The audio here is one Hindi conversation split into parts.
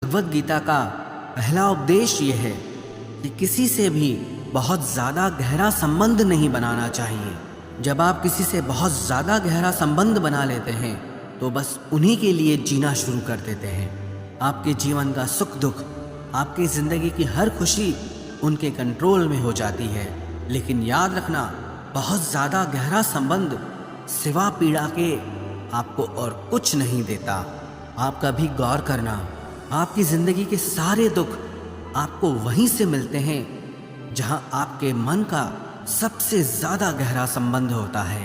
भगवद गीता का पहला उपदेश ये है कि किसी से भी बहुत ज़्यादा गहरा संबंध नहीं बनाना चाहिए। जब आप किसी से बहुत ज़्यादा गहरा संबंध बना लेते हैं तो बस उन्हीं के लिए जीना शुरू कर देते हैं। आपके जीवन का सुख दुख, आपकी ज़िंदगी की हर खुशी उनके कंट्रोल में हो जाती है। लेकिन याद रखना, बहुत ज़्यादा गहरा संबंध सिवा पीड़ा के आपको और कुछ नहीं देता। आप कभी गौर करना, आपकी ज़िंदगी के सारे दुख आपको वहीं से मिलते हैं जहां आपके मन का सबसे ज़्यादा गहरा संबंध होता है।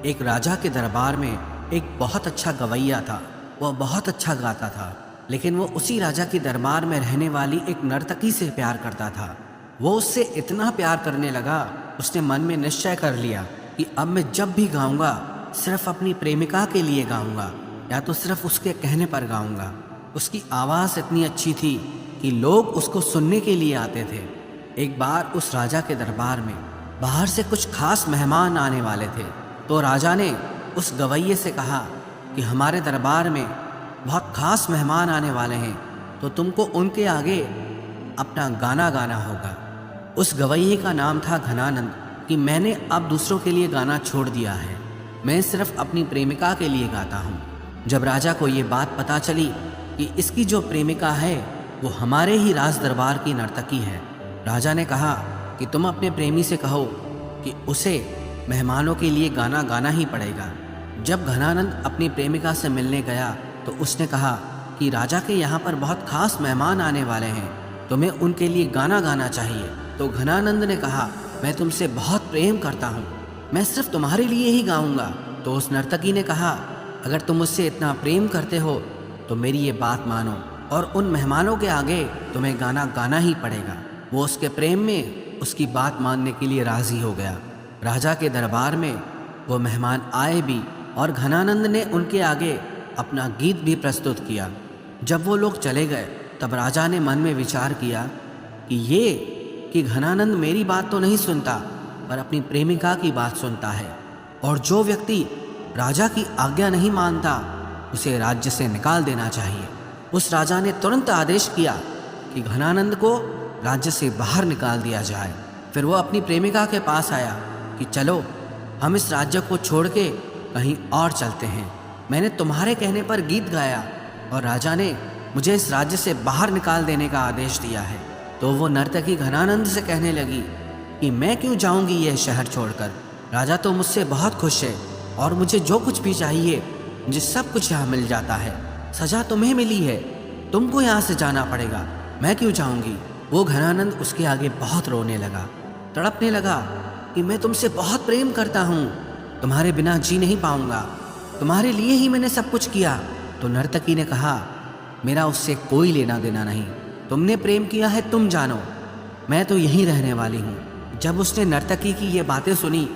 एक राजा के दरबार में एक बहुत अच्छा गवैया था। वह बहुत अच्छा गाता था, लेकिन वो उसी राजा के दरबार में रहने वाली एक नर्तकी से प्यार करता था। वो उससे इतना प्यार करने लगा, उसने मन में निश्चय कर लिया कि अब मैं जब भी गाऊंगा सिर्फ अपनी प्रेमिका के लिए गाऊंगा, या तो सिर्फ उसके कहने पर गाऊंगा। उसकी आवाज़ इतनी अच्छी थी कि लोग उसको सुनने के लिए आते थे। एक बार उस राजा के दरबार में बाहर से कुछ खास मेहमान आने वाले थे, तो राजा ने उस गवैये से कहा कि हमारे दरबार में बहुत खास मेहमान आने वाले हैं, तो तुमको उनके आगे अपना गाना गाना होगा। उस गवैये का नाम था घनानंद। कि मैंने अब दूसरों के लिए गाना छोड़ दिया है, मैं सिर्फ अपनी प्रेमिका के लिए गाता हूँ। जब राजा को ये बात पता चली कि इसकी जो प्रेमिका है वो हमारे ही राज दरबार की नर्तकी है, राजा ने कहा कि तुम अपने प्रेमी से कहो कि उसे मेहमानों के लिए गाना गाना ही पड़ेगा। जब घनानंद अपनी प्रेमिका से मिलने गया तो उसने कहा कि राजा के यहाँ पर बहुत खास मेहमान आने वाले हैं, तुम्हें उनके लिए गाना गाना चाहिए। तो घनानंद ने कहा, मैं तुमसे बहुत प्रेम करता हूँ, मैं सिर्फ तुम्हारे लिए ही गाऊंगा। तो उस नर्तकी ने कहा, अगर तुम मुझसे इतना प्रेम करते हो तो मेरी ये बात मानो और उन मेहमानों के आगे तुम्हें गाना गाना ही पड़ेगा। वो उसके प्रेम में उसकी बात मानने के लिए राज़ी हो गया। राजा के दरबार में वो मेहमान आए भी और घनानंद ने उनके आगे अपना गीत भी प्रस्तुत किया। जब वो लोग चले गए तब राजा ने मन में विचार किया कि घनानंद मेरी बात तो नहीं सुनता पर अपनी प्रेमिका की बात सुनता है, और जो व्यक्ति राजा की आज्ञा नहीं मानता उसे राज्य से निकाल देना चाहिए। उस राजा ने तुरंत आदेश किया कि घनानंद को राज्य से बाहर निकाल दिया जाए। फिर वो अपनी प्रेमिका के पास आया कि चलो हम इस राज्य को छोड़ के कहीं और चलते हैं। मैंने तुम्हारे कहने पर गीत गाया और राजा ने मुझे इस राज्य से बाहर निकाल देने का आदेश दिया है। तो वो नर्तकी घनानंद से कहने लगी कि मैं क्यों जाऊंगी यह शहर छोड़कर, राजा तो मुझसे बहुत खुश है और मुझे जो कुछ भी चाहिए मुझे सब कुछ यहाँ मिल जाता है। सजा तुम्हें मिली है, तुमको यहाँ से जाना पड़ेगा, मैं क्यों जाऊंगी। वो घनानंद उसके आगे बहुत रोने लगा, तड़पने लगा कि मैं तुमसे बहुत प्रेम करता हूँ, तुम्हारे बिना जी नहीं पाऊंगा, तुम्हारे लिए ही मैंने सब कुछ किया। तो नर्तकी ने कहा, मेरा उससे कोई लेना देना नहीं, तुमने प्रेम किया है तुम जानो, मैं तो यहीं रहने वाली हूँ। जब उसने नर्तकी की ये बातें सुनी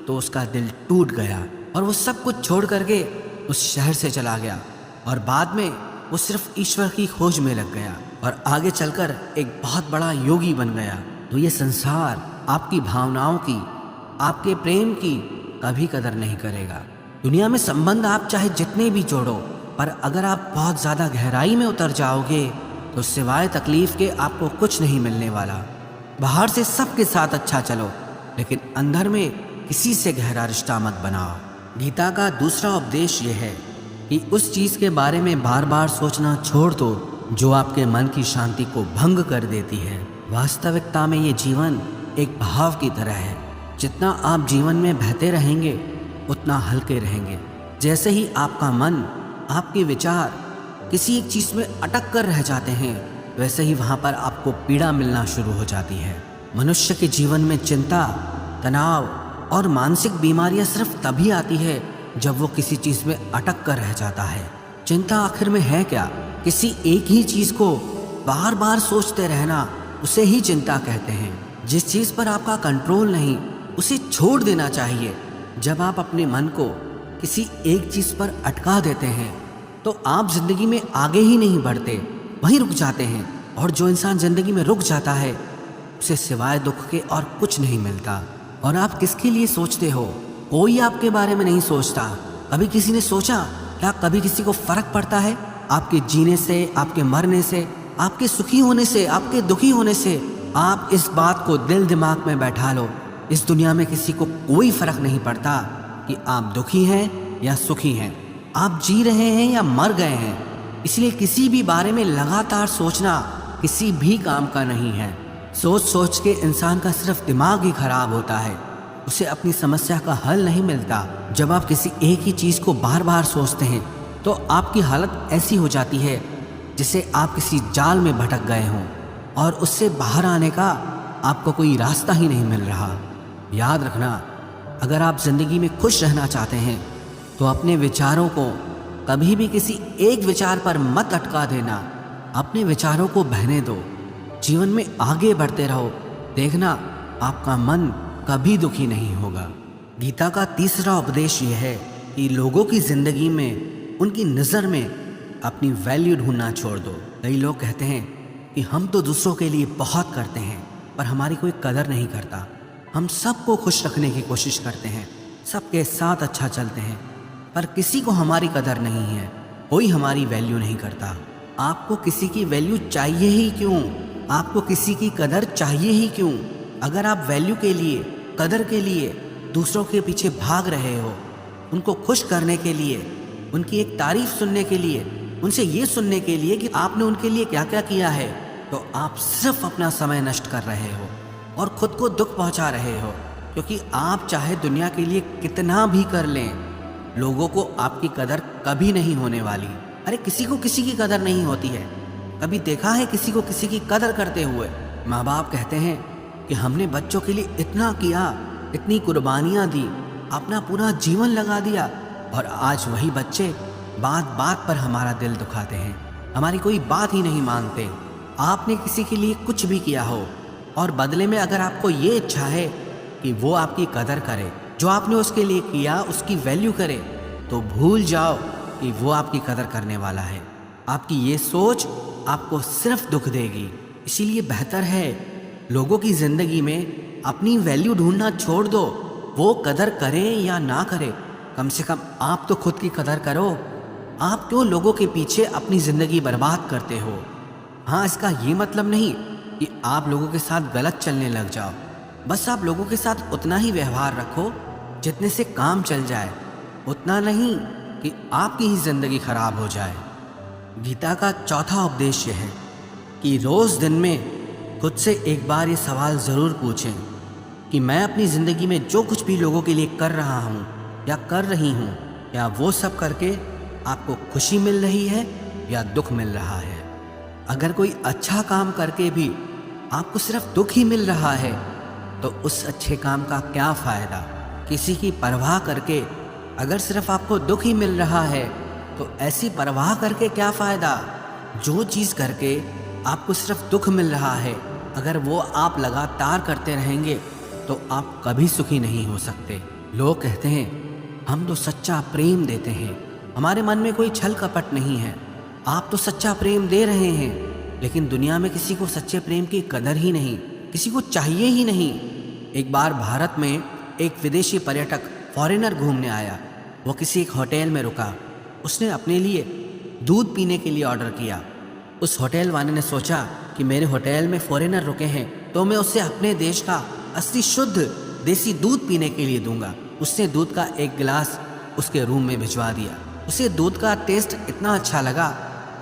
तो उसका दिल टूट गया और वो सब कुछ छोड़ करके उस शहर से चला गया, और बाद में वो सिर्फ ईश्वर की खोज में लग गया और आगे चलकर एक बहुत बड़ा योगी बन गया। तो ये संसार आपकी भावनाओं की, आपके प्रेम की कभी कदर नहीं करेगा। दुनिया में संबंध आप चाहे जितने भी जोड़ो, पर अगर आप बहुत ज़्यादा गहराई में उतर जाओगे तो सिवाय तकलीफ के आपको कुछ नहीं मिलने वाला। बाहर से सबके साथ अच्छा चलो, लेकिन अंदर में किसी से गहरा रिश्ता मत बनाओ। गीता का दूसरा उपदेश ये है कि उस चीज़ के बारे में बार बार सोचना छोड़ दो जो आपके मन की शांति को भंग कर देती है। वास्तविकता में ये जीवन एक बहाव की तरह है, जितना आप जीवन में बहते रहेंगे उतना हल्के रहेंगे। जैसे ही आपका मन, आपके विचार किसी एक चीज़ में अटक कर रह जाते हैं, वैसे ही वहाँ पर आपको पीड़ा मिलना शुरू हो जाती है। मनुष्य के जीवन में चिंता, तनाव और मानसिक बीमारियां सिर्फ तभी आती है जब वो किसी चीज़ में अटक कर रह जाता है। चिंता आखिर में है क्या? किसी एक ही चीज़ को बार बार सोचते रहना, उसे ही चिंता कहते हैं। जिस चीज़ पर आपका कंट्रोल नहीं, उसे छोड़ देना चाहिए। जब आप अपने मन को किसी एक चीज़ पर अटका देते हैं तो आप जिंदगी में आगे ही नहीं बढ़ते, वहीं रुक जाते हैं। और जो इंसान जिंदगी में रुक जाता है उसे सिवाय दुख के और कुछ नहीं मिलता। और आप किसके लिए सोचते हो? कोई आपके बारे में नहीं सोचता। कभी किसी ने सोचा? क्या कभी किसी को फर्क पड़ता है आपके जीने से, आपके मरने से? आपके सुखी होने से, आपके दुखी होने से। आप इस बात को दिल दिमाग में बैठा लो, इस दुनिया में किसी को कोई फर्क नहीं पड़ता कि आप दुखी हैं या सुखी हैं, आप जी रहे हैं या मर गए हैं। इसलिए किसी भी बारे में लगातार सोचना किसी भी काम का नहीं है। सोच सोच के इंसान का सिर्फ दिमाग ही खराब होता है, उसे अपनी समस्या का हल नहीं मिलता। जब आप किसी एक ही चीज़ को बार बार सोचते हैं तो आपकी हालत ऐसी हो जाती है जिसे आप किसी जाल में भटक गए हों और उससे बाहर आने का आपको कोई रास्ता ही नहीं मिल रहा। याद रखना, अगर आप ज़िंदगी में खुश रहना चाहते हैं तो अपने विचारों को कभी भी किसी एक विचार पर मत अटका देना। अपने विचारों को बहने दो, जीवन में आगे बढ़ते रहो। देखना, आपका मन कभी दुखी नहीं होगा। गीता का तीसरा उपदेश यह है कि लोगों की ज़िंदगी में, उनकी नज़र में अपनी वैल्यू ढूंढना छोड़ दो। कई लोग कहते हैं कि हम तो दूसरों के लिए बहुत करते हैं पर हमारी कोई कदर नहीं करता। हम सबको खुश रखने की कोशिश करते हैं, सबके साथ अच्छा चलते हैं, पर किसी को हमारी कदर नहीं है, कोई हमारी वैल्यू नहीं करता। आपको किसी की वैल्यू चाहिए ही क्यों? आपको किसी की कदर चाहिए ही क्यों? अगर आप वैल्यू के लिए, कदर के लिए दूसरों के पीछे भाग रहे हो, उनको खुश करने के लिए, उनकी एक तारीफ सुनने के लिए, उनसे ये सुनने के लिए कि आपने उनके लिए क्या क्या किया है, तो आप सिर्फ अपना समय नष्ट कर रहे हो और खुद को दुख पहुंचा रहे हो। क्योंकि आप चाहे दुनिया के लिए कितना भी कर लें, लोगों को आपकी कदर कभी नहीं होने वाली। अरे किसी को किसी की कदर नहीं होती है। कभी देखा है किसी को किसी की कदर करते हुए? माँ बाप कहते हैं कि हमने बच्चों के लिए इतना किया, इतनी कुर्बानियाँ दी, अपना पूरा जीवन लगा दिया, और आज वही बच्चे बात बात पर हमारा दिल दुखाते हैं, हमारी कोई बात ही नहीं मानते। आपने किसी के लिए कुछ भी किया हो और बदले में अगर आपको ये इच्छा है कि वो आपकी कदर करे, जो आपने उसके लिए किया उसकी वैल्यू करे, तो भूल जाओ कि वो आपकी कदर करने वाला है। आपकी ये सोच आपको सिर्फ दुख देगी। इसीलिए बेहतर है लोगों की ज़िंदगी में अपनी वैल्यू ढूंढना छोड़ दो। वो कदर करें या ना करें, कम से कम आप तो खुद की कदर करो। आप क्यों लोगों के पीछे अपनी ज़िंदगी बर्बाद करते हो? हाँ, इसका ये मतलब नहीं कि आप लोगों के साथ गलत चलने लग जाओ। बस आप लोगों के साथ उतना ही व्यवहार रखो जितने से काम चल जाए, उतना नहीं कि आपकी ही ज़िंदगी खराब हो जाए। गीता का चौथा उपदेश यह है कि रोज़ दिन में खुद से एक बार ये सवाल ज़रूर पूछें कि मैं अपनी ज़िंदगी में जो कुछ भी लोगों के लिए कर रहा हूँ या कर रही हूँ, क्या वो सब करके आपको खुशी मिल रही है या दुख मिल रहा है? अगर कोई अच्छा काम करके भी आपको सिर्फ दुख ही मिल रहा है तो उस अच्छे काम का क्या फ़ायदा? किसी की परवाह करके अगर सिर्फ आपको दुख ही मिल रहा है तो ऐसी परवाह करके क्या फ़ायदा? जो चीज़ करके आपको सिर्फ दुख मिल रहा है, अगर वो आप लगातार करते रहेंगे तो आप कभी सुखी नहीं हो सकते। लोग कहते हैं हम तो सच्चा प्रेम देते हैं, हमारे मन में कोई छल कपट नहीं है। आप तो सच्चा प्रेम दे रहे हैं, लेकिन दुनिया में किसी को सच्चे प्रेम की कदर ही नहीं, किसी को चाहिए ही नहीं। एक बार भारत में एक विदेशी पर्यटक फॉरेनर घूमने आया। वो किसी एक होटल में रुका। उसने अपने लिए दूध पीने के लिए ऑर्डर किया। उस होटल वाले ने सोचा कि मेरे होटल में फॉरेनर रुके हैं तो मैं उससे अपने देश का असली शुद्ध देसी दूध पीने के लिए दूंगा। उसने दूध का एक गिलास उसके रूम में भिजवा दिया। उसे दूध का टेस्ट इतना अच्छा लगा,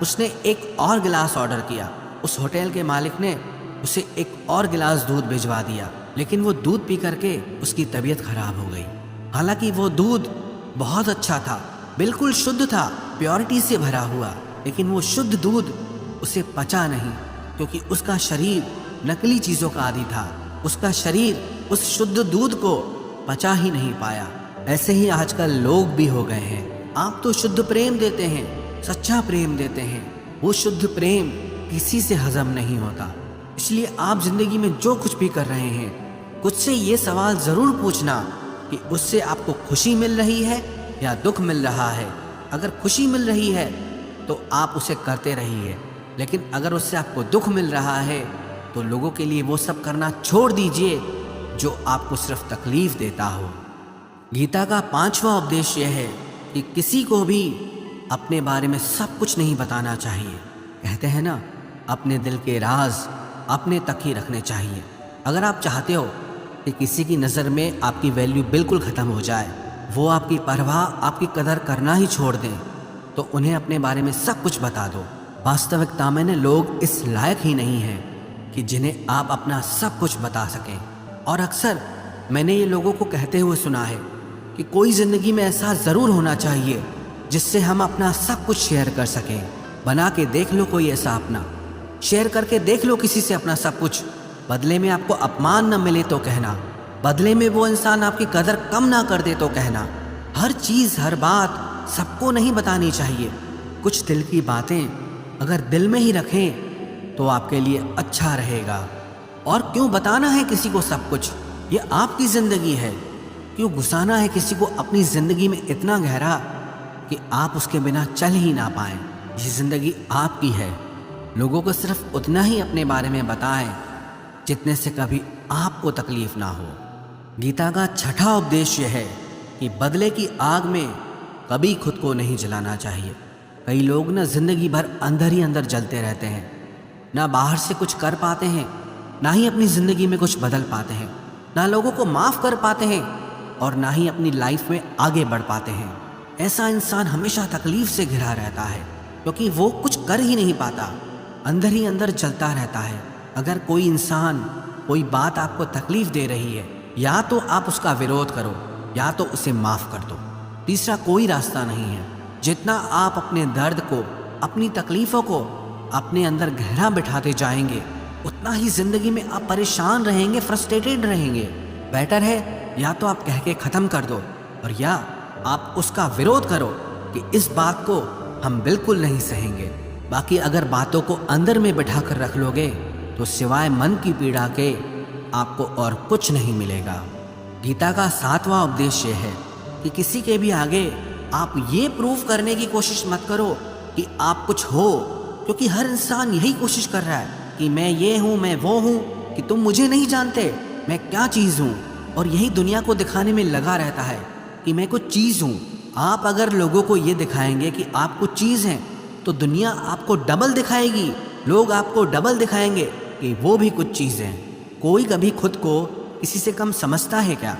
उसने एक और गिलास ऑर्डर किया। उस होटल के मालिक ने उसे एक और गिलास दूध भिजवा दिया, लेकिन वो दूध पी करके उसकी तबीयत खराब हो गई। हालांकि वो दूध बहुत अच्छा था, बिल्कुल शुद्ध था, प्योरिटी से भरा हुआ, लेकिन वो शुद्ध दूध उसे पचा नहीं, क्योंकि उसका शरीर नकली चीज़ों का आदी था। उसका शरीर उस शुद्ध दूध को पचा ही नहीं पाया। ऐसे ही आजकल लोग भी हो गए हैं। आप तो शुद्ध प्रेम देते हैं, सच्चा प्रेम देते हैं, वो शुद्ध प्रेम किसी से हजम नहीं होता। इसलिए आप जिंदगी में जो कुछ भी कर रहे हैं, खुद से ये सवाल ज़रूर पूछना कि उससे आपको खुशी मिल रही है या दुख मिल रहा है। अगर खुशी मिल रही है तो आप उसे करते रहिए, लेकिन अगर उससे आपको दुख मिल रहा है तो लोगों के लिए वो सब करना छोड़ दीजिए जो आपको सिर्फ तकलीफ देता हो। गीता का पांचवा उपदेश यह है कि किसी को भी अपने बारे में सब कुछ नहीं बताना चाहिए। कहते हैं ना अपने दिल के राज अपने तक ही रखने चाहिए। अगर आप चाहते हो कि किसी की नज़र में आपकी वैल्यू बिल्कुल ख़त्म हो जाए, वो आपकी परवाह, आपकी कदर करना ही छोड़ दें, तो उन्हें अपने बारे में सब कुछ बता दो। वास्तविकता में लोग इस लायक ही नहीं हैं कि जिन्हें आप अपना सब कुछ बता सकें। और अक्सर मैंने ये लोगों को कहते हुए सुना है कि कोई ज़िंदगी में ऐसा ज़रूर होना चाहिए जिससे हम अपना सब कुछ शेयर कर सकें। बना के देख लो कोई ऐसा अपना, शेयर करके देख लो किसी से अपना सब कुछ। बदले में आपको अपमान न मिले तो कहना, बदले में वो इंसान आपकी कदर कम ना कर दे तो कहना। हर चीज़, हर बात सबको नहीं बतानी चाहिए। कुछ दिल की बातें अगर दिल में ही रखें तो आपके लिए अच्छा रहेगा। और क्यों बताना है किसी को सब कुछ? ये आपकी ज़िंदगी है। क्यों घुसाना है किसी को अपनी ज़िंदगी में इतना गहरा कि आप उसके बिना चल ही ना पाएं? ये ज़िंदगी आपकी है। लोगों को सिर्फ उतना ही अपने बारे में बताएं जितने से कभी आपको तकलीफ ना हो। गीता का छठा उपदेश यह है कि बदले की आग में कभी खुद को नहीं जलाना चाहिए। कई लोग ना जिंदगी भर अंदर ही अंदर जलते रहते हैं, ना बाहर से कुछ कर पाते हैं, ना ही अपनी ज़िंदगी में कुछ बदल पाते हैं, ना लोगों को माफ़ कर पाते हैं और ना ही अपनी लाइफ में आगे बढ़ पाते हैं। ऐसा इंसान हमेशा तकलीफ से घिरा रहता है क्योंकि वो कुछ कर ही नहीं पाता, अंदर ही अंदर जलता रहता है। अगर कोई इंसान, कोई बात आपको तकलीफ दे रही है, या तो आप उसका विरोध करो या तो उसे माफ़ कर दो। तीसरा कोई रास्ता नहीं है। जितना आप अपने दर्द को, अपनी तकलीफ़ों को अपने अंदर गहरा बिठाते जाएंगे, उतना ही ज़िंदगी में आप परेशान रहेंगे, फ्रस्ट्रेटेड रहेंगे। बेटर है या तो आप कह के ख़त्म कर दो और या आप उसका विरोध करो कि इस बात को हम बिल्कुल नहीं सहेंगे। बाकी अगर बातों को अंदर में बिठा कर रख लोगे तो सिवाय मन की पीड़ा के आपको और कुछ नहीं मिलेगा। गीता का सातवां उपदेश ये है कि किसी के भी आगे आप ये प्रूव करने की कोशिश मत करो कि आप कुछ हो, क्योंकि हर इंसान यही कोशिश कर रहा है कि मैं ये हूँ, मैं वो हूँ, कि तुम मुझे नहीं जानते मैं क्या चीज़ हूँ। और यही दुनिया को दिखाने में लगा रहता है कि मैं कुछ चीज़ हूँ। आप अगर लोगों को ये दिखाएंगे कि आप कुछ चीज़ हैं तो दुनिया आपको डबल दिखाएगी, लोग आपको डबल दिखाएंगे कि वो भी कुछ चीज़ हैं। कोई कभी खुद को किसी से कम समझता है क्या?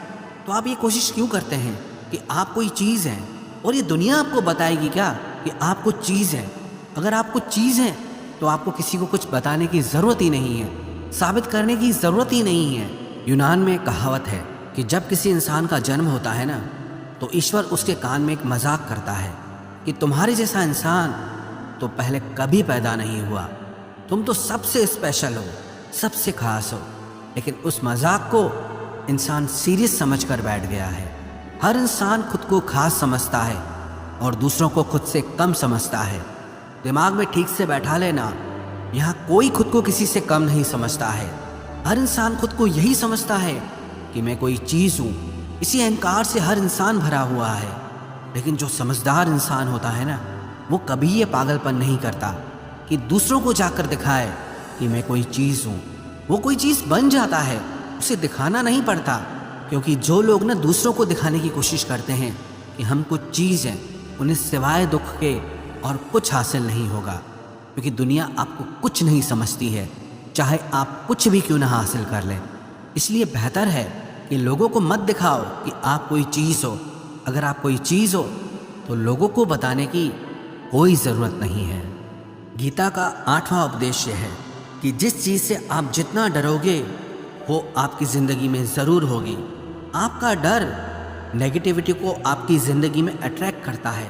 तो आप ये कोशिश क्यों करते हैं कि आप कोई चीज़ हैं? और ये दुनिया आपको बताएगी क्या कि आप कुछ चीज़ हैं? अगर आप कुछ चीज़ हैं तो आपको किसी को कुछ बताने की ज़रूरत ही नहीं है, साबित करने की ज़रूरत ही नहीं है। यूनान में एक कहावत है कि जब किसी इंसान का जन्म होता है ना, तो ईश्वर उसके कान में एक मजाक करता है कि तुम्हारे जैसा इंसान तो पहले कभी पैदा नहीं हुआ, तुम तो सबसे स्पेशल हो, सबसे खास हो। लेकिन उस मजाक को इंसान सीरियस समझकर बैठ गया है। हर इंसान खुद को खास समझता है और दूसरों को खुद से कम समझता है। दिमाग में ठीक से बैठा लेना, यहाँ कोई खुद को किसी से कम नहीं समझता है। हर इंसान खुद को यही समझता है कि मैं कोई चीज़ हूँ। इसी अहंकार से हर इंसान भरा हुआ है। लेकिन जो समझदार इंसान होता है ना, वो कभी ये पागलपन नहीं करता कि दूसरों को जाकर दिखाए कि मैं कोई चीज़ हूँ। वो कोई चीज़ बन जाता है, उसे दिखाना नहीं पड़ता। क्योंकि जो लोग ना दूसरों को दिखाने की कोशिश करते हैं कि हम कुछ चीज़ हैं, उन्हें सिवाय दुख के और कुछ हासिल नहीं होगा। क्योंकि दुनिया आपको कुछ नहीं समझती है, चाहे आप कुछ भी क्यों ना हासिल कर लें। इसलिए बेहतर है कि लोगों को मत दिखाओ कि आप कोई चीज़ हो। अगर आप कोई चीज़ हो तो लोगों को बताने की कोई ज़रूरत नहीं है। गीता का आठवां उपदेश है कि जिस चीज़ से आप जितना डरोगे वो आपकी ज़िंदगी में ज़रूर होगी। आपका डर नेगेटिविटी को आपकी ज़िंदगी में अट्रैक्ट करता है।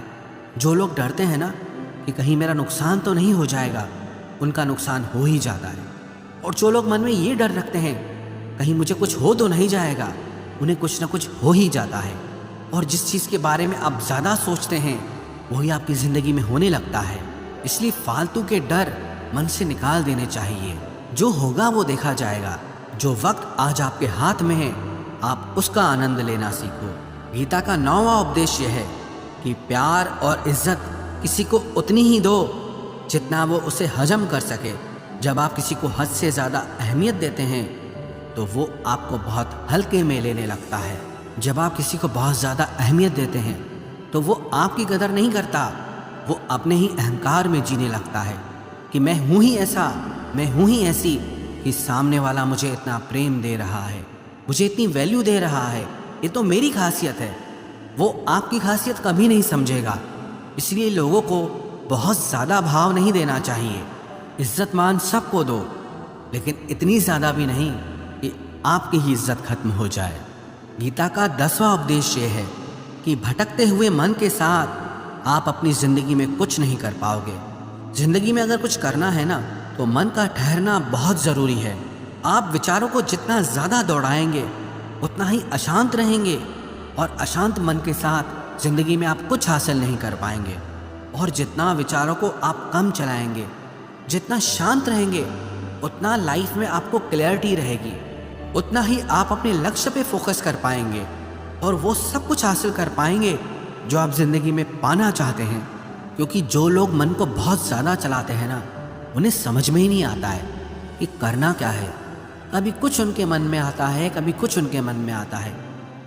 जो लोग डरते हैं ना कि कहीं मेरा नुकसान तो नहीं हो जाएगा, उनका नुकसान हो ही जाता है। और जो लोग मन में ये डर रखते हैं कहीं मुझे कुछ हो तो नहीं जाएगा, उन्हें कुछ ना कुछ हो ही जाता है। और जिस चीज़ के बारे में आप ज़्यादा सोचते हैं वही आपकी ज़िंदगी में होने लगता है। इसलिए फालतू के डर मन से निकाल देने चाहिए। जो होगा वो देखा जाएगा। जो वक्त आज आपके हाथ में है, आप उसका आनंद लेना सीखो। गीता का 9वां उपदेश यह है कि प्यार और इज्जत किसी को उतनी ही दो जितना वो उसे हजम कर सके। जब आप किसी को हद से ज़्यादा अहमियत देते हैं तो वो आपको बहुत हल्के में लेने लगता है। जब आप किसी को बहुत ज़्यादा अहमियत देते हैं तो वो आपकी कदर नहीं करता, वो अपने ही अहंकार में जीने लगता है। कि मैं हूँ ही ऐसा, मैं हूँ ही ऐसी कि सामने वाला मुझे इतना प्रेम दे रहा है, मुझे इतनी वैल्यू दे रहा है, ये तो मेरी खासियत है। वो आपकी खासियत कभी नहीं समझेगा। इसलिए लोगों को बहुत ज़्यादा भाव नहीं देना चाहिए। इज्जत मान सबको दो, लेकिन इतनी ज़्यादा भी नहीं कि आपकी ही इज्जत खत्म हो जाए। गीता का 10वां उपदेश ये है कि भटकते हुए मन के साथ आप अपनी ज़िंदगी में कुछ नहीं कर पाओगे। ज़िंदगी में अगर कुछ करना है ना, तो मन का ठहरना बहुत ज़रूरी है। आप विचारों को जितना ज़्यादा दौड़ाएंगे उतना ही अशांत रहेंगे, और अशांत मन के साथ ज़िंदगी में आप कुछ हासिल नहीं कर पाएंगे। और जितना विचारों को आप कम चलाएंगे, जितना शांत रहेंगे, उतना लाइफ में आपको क्लैरिटी रहेगी, उतना ही आप अपने लक्ष्य पे फोकस कर पाएंगे और वो सब कुछ हासिल कर पाएंगे जो आप ज़िंदगी में पाना चाहते हैं। क्योंकि जो लोग मन को बहुत ज़्यादा चलाते हैं ना, उन्हें समझ में ही नहीं आता है कि करना क्या है। कभी कुछ उनके मन में आता है, कभी कुछ उनके मन में आता है।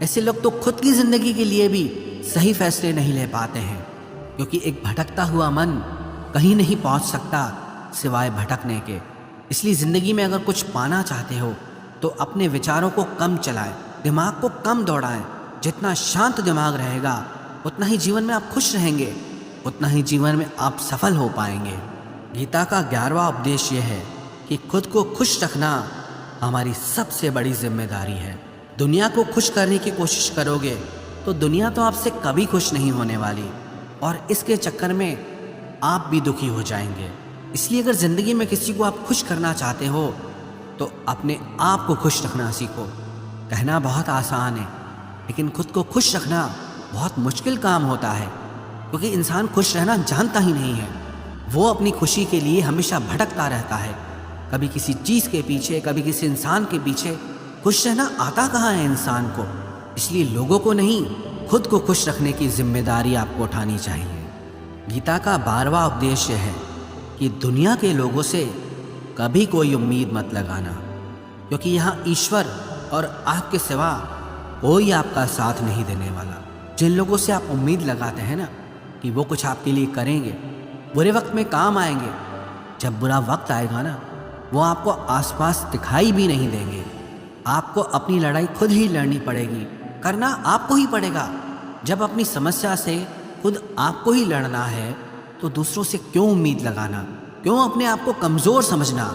ऐसे लोग तो खुद की ज़िंदगी के लिए भी सही फैसले नहीं ले पाते हैं, क्योंकि एक भटकता हुआ मन कहीं नहीं पहुंच सकता सिवाय भटकने के। इसलिए ज़िंदगी में अगर कुछ पाना चाहते हो तो अपने विचारों को कम चलाएं, दिमाग को कम दौड़ाएं। जितना शांत दिमाग रहेगा उतना ही जीवन में आप खुश रहेंगे, उतना ही जीवन में आप सफल हो पाएंगे। गीता का 11वां उपदेश यह है कि खुद को खुश रखना हमारी सबसे बड़ी जिम्मेदारी है। दुनिया को खुश करने की कोशिश करोगे तो दुनिया तो आपसे कभी खुश नहीं होने वाली, और इसके चक्कर में आप भी दुखी हो जाएंगे। इसलिए अगर ज़िंदगी में किसी को आप खुश करना चाहते हो तो अपने आप को खुश रखना सीखो। कहना बहुत आसान है, लेकिन खुद को खुश रखना बहुत मुश्किल काम होता है, क्योंकि इंसान खुश रहना जानता ही नहीं है। वो अपनी खुशी के लिए हमेशा भटकता रहता है, कभी किसी चीज़ के पीछे, कभी किसी इंसान के पीछे। खुश रहना आता कहाँ है इंसान को। इसलिए लोगों को नहीं, खुद को खुश रखने की जिम्मेदारी आपको उठानी चाहिए। गीता का 12वां उपदेश है कि दुनिया के लोगों से कभी कोई उम्मीद मत लगाना, क्योंकि यहाँ ईश्वर और आपके सिवा कोई आपका साथ नहीं देने वाला। जिन लोगों से आप उम्मीद लगाते हैं ना कि वो कुछ आपके लिए करेंगे, बुरे वक्त में काम आएंगे, जब बुरा वक्त आएगा ना, वो आपको आसपास दिखाई भी नहीं देंगे। आपको अपनी लड़ाई खुद ही लड़नी पड़ेगी, करना आपको ही पड़ेगा। जब अपनी समस्या से खुद आपको ही लड़ना है तो दूसरों से क्यों उम्मीद लगाना, क्यों अपने आप को कमज़ोर समझना।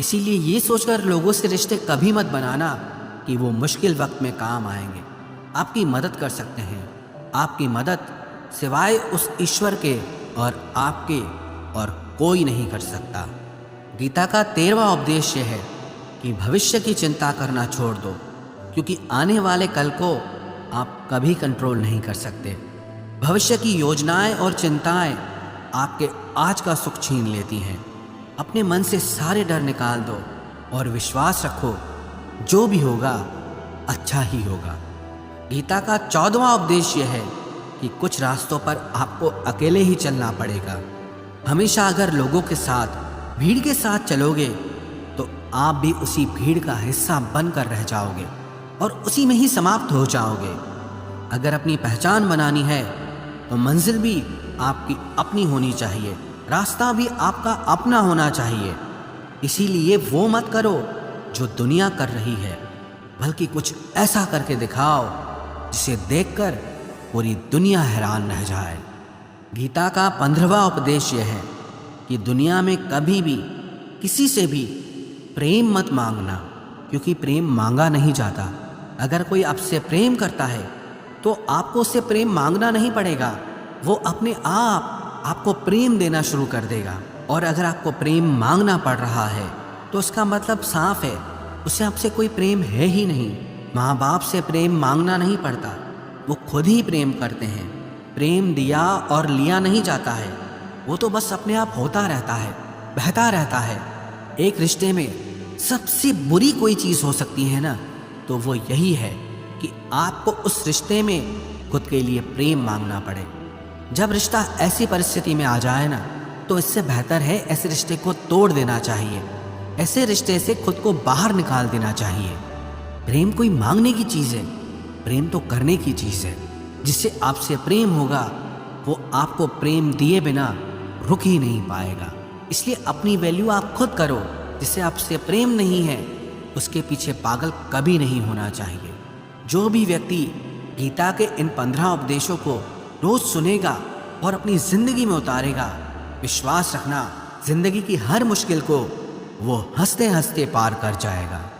इसीलिए ये सोचकर लोगों से रिश्ते कभी मत बनाना कि वो मुश्किल वक्त में काम आएंगे, आपकी मदद कर सकते हैं। आपकी मदद सिवाय उस ईश्वर के और आपके और कोई नहीं कर सकता। गीता का 13वां उपदेश है कि भविष्य की चिंता करना छोड़ दो, क्योंकि आने वाले कल को आप कभी कंट्रोल नहीं कर सकते। भविष्य की योजनाएं और चिंताएं आपके आज का सुख छीन लेती हैं। अपने मन से सारे डर निकाल दो और विश्वास रखो, जो भी होगा अच्छा ही होगा। गीता का 14वां उपदेश यह है कि कुछ रास्तों पर आपको अकेले ही चलना पड़ेगा। हमेशा अगर लोगों के साथ, भीड़ के साथ चलोगे तो आप भी उसी भीड़ का हिस्सा बनकर रह जाओगे और उसी में ही समाप्त हो जाओगे। अगर अपनी पहचान बनानी है तो मंजिल भी आपकी अपनी होनी चाहिए, रास्ता भी आपका अपना होना चाहिए। इसीलिए वो मत करो जो दुनिया कर रही है, बल्कि कुछ ऐसा करके दिखाओ जिसे देखकर पूरी दुनिया हैरान रह जाए। गीता का 15वां उपदेश यह है कि दुनिया में कभी भी किसी से भी प्रेम मत मांगना, क्योंकि प्रेम मांगा नहीं जाता। अगर कोई आपसे प्रेम करता है तो आपको उससे प्रेम मांगना नहीं पड़ेगा, वो अपने आप आपको प्रेम देना शुरू कर देगा। और अगर आपको प्रेम मांगना पड़ रहा है तो उसका मतलब साफ है, उसे आपसे कोई प्रेम है ही नहीं। माँ बाप से प्रेम मांगना नहीं पड़ता, वो खुद ही प्रेम करते हैं। प्रेम दिया और लिया नहीं जाता है, वो तो बस अपने आप होता रहता है, बहता रहता है। एक रिश्ते में सबसे बुरी कोई चीज़ हो सकती है ना, तो वो यही है कि आपको उस रिश्ते में खुद के लिए प्रेम मांगना पड़े। जब रिश्ता ऐसी परिस्थिति में आ जाए ना, तो इससे बेहतर है ऐसे रिश्ते को तोड़ देना चाहिए, ऐसे रिश्ते से खुद को बाहर निकाल देना चाहिए। प्रेम कोई मांगने की चीज़ है, प्रेम तो करने की चीज़ है। जिससे आपसे प्रेम होगा वो आपको प्रेम दिए बिना रुक ही नहीं पाएगा। इसलिए अपनी वैल्यू आप खुद करो। जिसे आपसे प्रेम नहीं है उसके पीछे पागल कभी नहीं होना चाहिए। जो भी व्यक्ति गीता के इन 15 उपदेशों को रोज सुनेगा और अपनी जिंदगी में उतारेगा, विश्वास रखना जिंदगी की हर मुश्किल को वो हंसते हंसते पार कर जाएगा।